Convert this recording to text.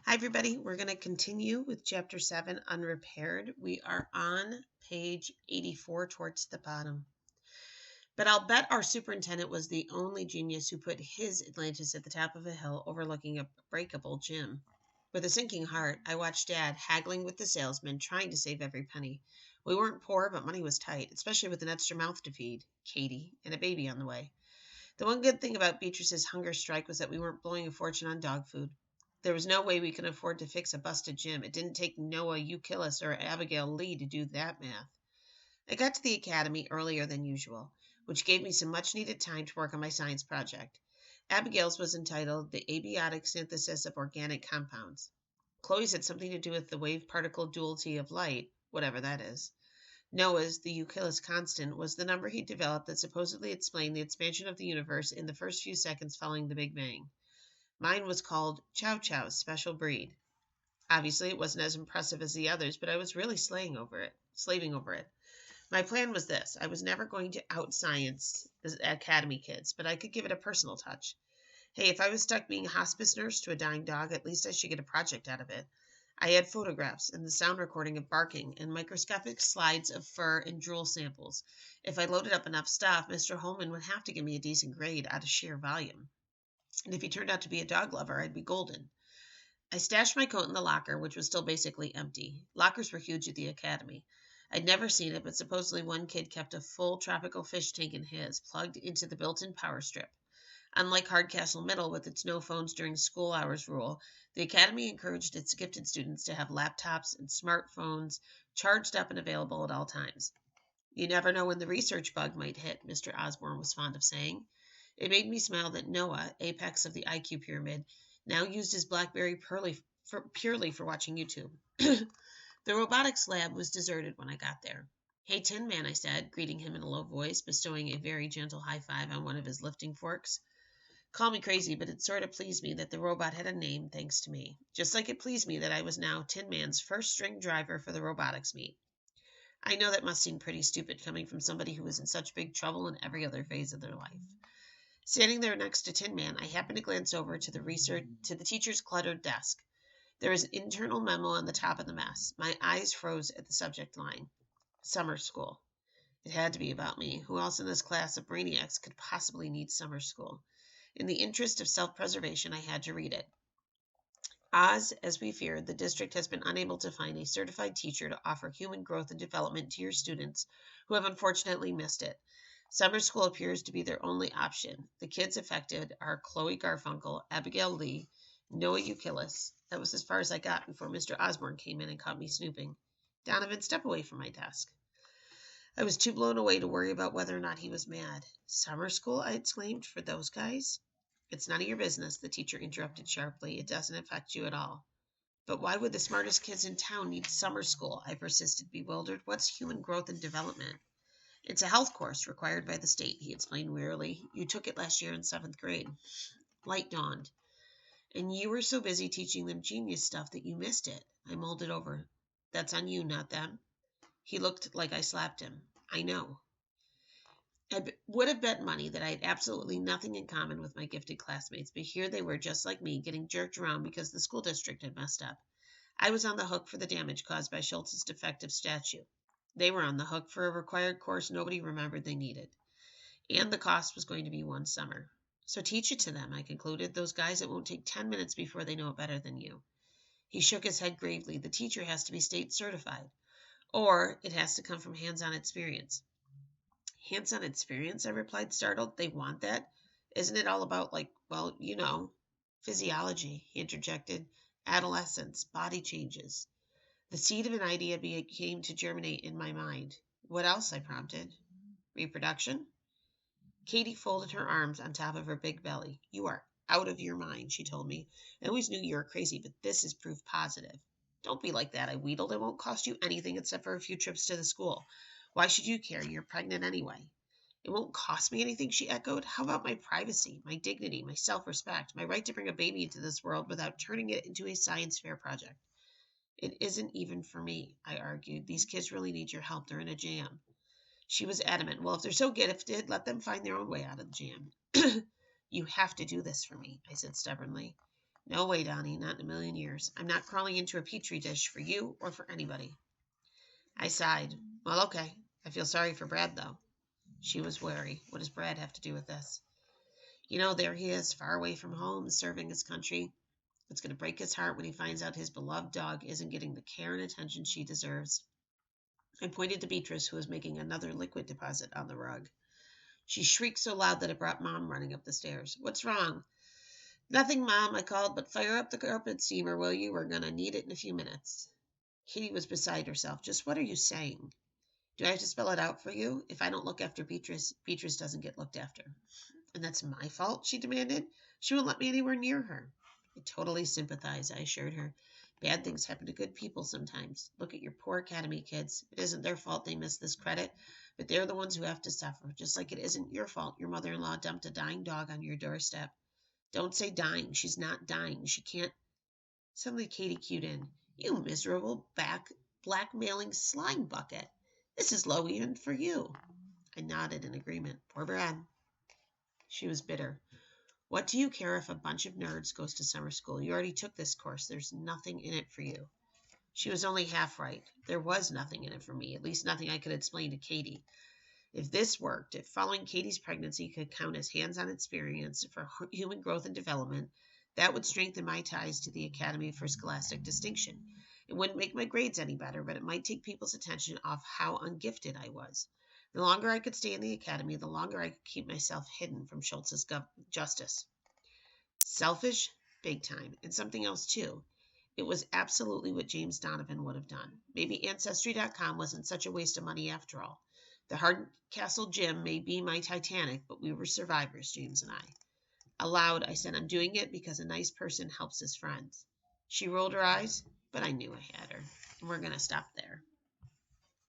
Hi, everybody. We're going to continue with Chapter 7, Unrepaired. We are on page 84 towards the bottom. But I'll bet our superintendent was the only genius who put his Atlantis at the top of a hill overlooking a breakable gym. With a sinking heart, I watched Dad haggling with the salesman, trying to save every penny. We weren't poor, but money was tight, especially with an extra mouth to feed, Katie, and a baby on the way. The one good thing about Beatrice's hunger strike was that we weren't blowing a fortune on dog food. There was no way we could afford to fix a busted gym. It didn't take Noah Euclid or Abigail Lee to do that math. I got to the academy earlier than usual, which gave me some much needed time to work on my science project. Abigail's was entitled The Abiotic Synthesis of Organic Compounds. Chloe's had something to do with the wave particle duality of light, whatever that is. Noah's, the Euclid's constant, was the number he developed that supposedly explained the expansion of the universe in the first few seconds following the Big Bang. Mine was called Chow Chow's Special Breed. Obviously, it wasn't as impressive as the others, but I was really slaving over it. My plan was this. I was never going to out-science the academy kids, but I could give it a personal touch. Hey, if I was stuck being a hospice nurse to a dying dog, at least I should get a project out of it. I had photographs and the sound recording of barking and microscopic slides of fur and drool samples. If I loaded up enough stuff, Mr. Holman would have to give me a decent grade out of sheer volume. And if he turned out to be a dog lover, I'd be golden. I stashed my coat in the locker, which was still basically empty. Lockers were huge at the academy. I'd never seen it, but supposedly one kid kept a full tropical fish tank in his, plugged into the built-in power strip. Unlike Hardcastle Middle, with its no phones during school hours rule, the academy encouraged its gifted students to have laptops and smartphones charged up and available at all times. You never know when the research bug might hit, Mr. Osborne was fond of saying. It made me smile that Noah, apex of the IQ pyramid, now used his BlackBerry purely for watching YouTube. The robotics lab was deserted when I got there. Hey, Tin Man, I said, greeting him in a low voice, bestowing a very gentle high five on one of his lifting forks. Call me crazy, but it sort of pleased me that the robot had a name thanks to me, just like it pleased me that I was now Tin Man's first string driver for the robotics meet. I know that must seem pretty stupid coming from somebody who was in such big trouble in every other phase of their life. Standing there next to Tin Man, I happened to glance over to the teacher's cluttered desk. There was an internal memo on the top of the mess. My eyes froze at the subject line. Summer school. It had to be about me. Who else in this class of brainiacs could possibly need summer school? In the interest of self-preservation, I had to read it. As we feared, the district has been unable to find a certified teacher to offer human growth and development to your students who have unfortunately missed it. Summer school appears to be their only option. The kids affected are Chloe Garfunkel, Abigail Lee, Noah Euclid. That was as far as I got before Mr. Osborne came in and caught me snooping. Donovan, step away from my desk. I was too blown away to worry about whether or not he was mad. Summer school, I exclaimed, for those guys? It's none of your business, the teacher interrupted sharply. It doesn't affect you at all. But why would the smartest kids in town need summer school? I persisted, bewildered. What's human growth and development? It's a health course required by the state, he explained wearily. You took it last year in 7th grade. Light dawned. And you were so busy teaching them genius stuff that you missed it. I mulled it over. That's on you, not them. He looked like I slapped him. I know. Would have bet money that I had absolutely nothing in common with my gifted classmates, but here they were just like me, getting jerked around because the school district had messed up. I was on the hook for the damage caused by Schultz's defective statue. They were on the hook for a required course nobody remembered they needed. And the cost was going to be one summer. So teach it to them, I concluded. Those guys, it won't take 10 minutes before they know it better than you. He shook his head gravely. The teacher has to be state certified, or it has to come from hands-on experience. Hands-on experience, I replied, startled. They want that? Isn't it all about, physiology, he interjected, adolescence, body changes. The seed of an idea began to germinate in my mind. What else? I prompted. Reproduction? Katie folded her arms on top of her big belly. You are out of your mind, she told me. I always knew you were crazy, but this is proof positive. Don't be like that, I wheedled. It won't cost you anything except for a few trips to the school. Why should you care? You're pregnant anyway. It won't cost me anything, she echoed. How about my privacy, my dignity, my self-respect, my right to bring a baby into this world without turning it into a science fair project? It isn't even for me, I argued. These kids really need your help. They're in a jam. She was adamant. Well, if they're so gifted, let them find their own way out of the jam. You have to do this for me, I said stubbornly. No way, Donnie, not in a million years. I'm not crawling into a petri dish for you or for anybody. I sighed. Well, okay. I feel sorry for Brad, though. She was wary. What does Brad have to do with this? There he is, far away from home, serving his country. It's going to break his heart when he finds out his beloved dog isn't getting the care and attention she deserves. I pointed to Beatrice, who was making another liquid deposit on the rug. She shrieked so loud that it brought Mom running up the stairs. What's wrong? Nothing, Mom, I called, but fire up the carpet steamer, will you? We're going to need it in a few minutes. Katie was beside herself. Just what are you saying? Do I have to spell it out for you? If I don't look after Beatrice, Beatrice doesn't get looked after. And that's my fault, she demanded. She won't let me anywhere near her. I totally sympathize, I assured her. Bad things happen to good people sometimes. Look at your poor academy kids. It isn't their fault they missed this credit, but they're the ones who have to suffer, just like it isn't your fault your mother-in-law dumped a dying dog on your doorstep. Don't say dying. She's not dying. She can't. Suddenly Katie cued in. You miserable blackmailing slime bucket. This is low even for you. I nodded in agreement. Poor Brad. She was bitter. What do you care if a bunch of nerds goes to summer school? You already took this course. There's nothing in it for you. She was only half right. There was nothing in it for me, at least nothing I could explain to Katie. If this worked, if following Katie's pregnancy could count as hands-on experience for human growth and development, that would strengthen my ties to the Academy for Scholastic Distinction. It wouldn't make my grades any better, but it might take people's attention off how ungifted I was. The longer I could stay in the Academy, the longer I could keep myself hidden from Schultz's justice. Selfish? Big time. And something else, too. It was absolutely what James Donovan would have done. Maybe Ancestry.com wasn't such a waste of money after all. The Hardcastle gym may be my Titanic, but we were survivors, James and I. Aloud, I said, I'm doing it because a nice person helps his friends. She rolled her eyes, but I knew I had her. And we're going to stop there.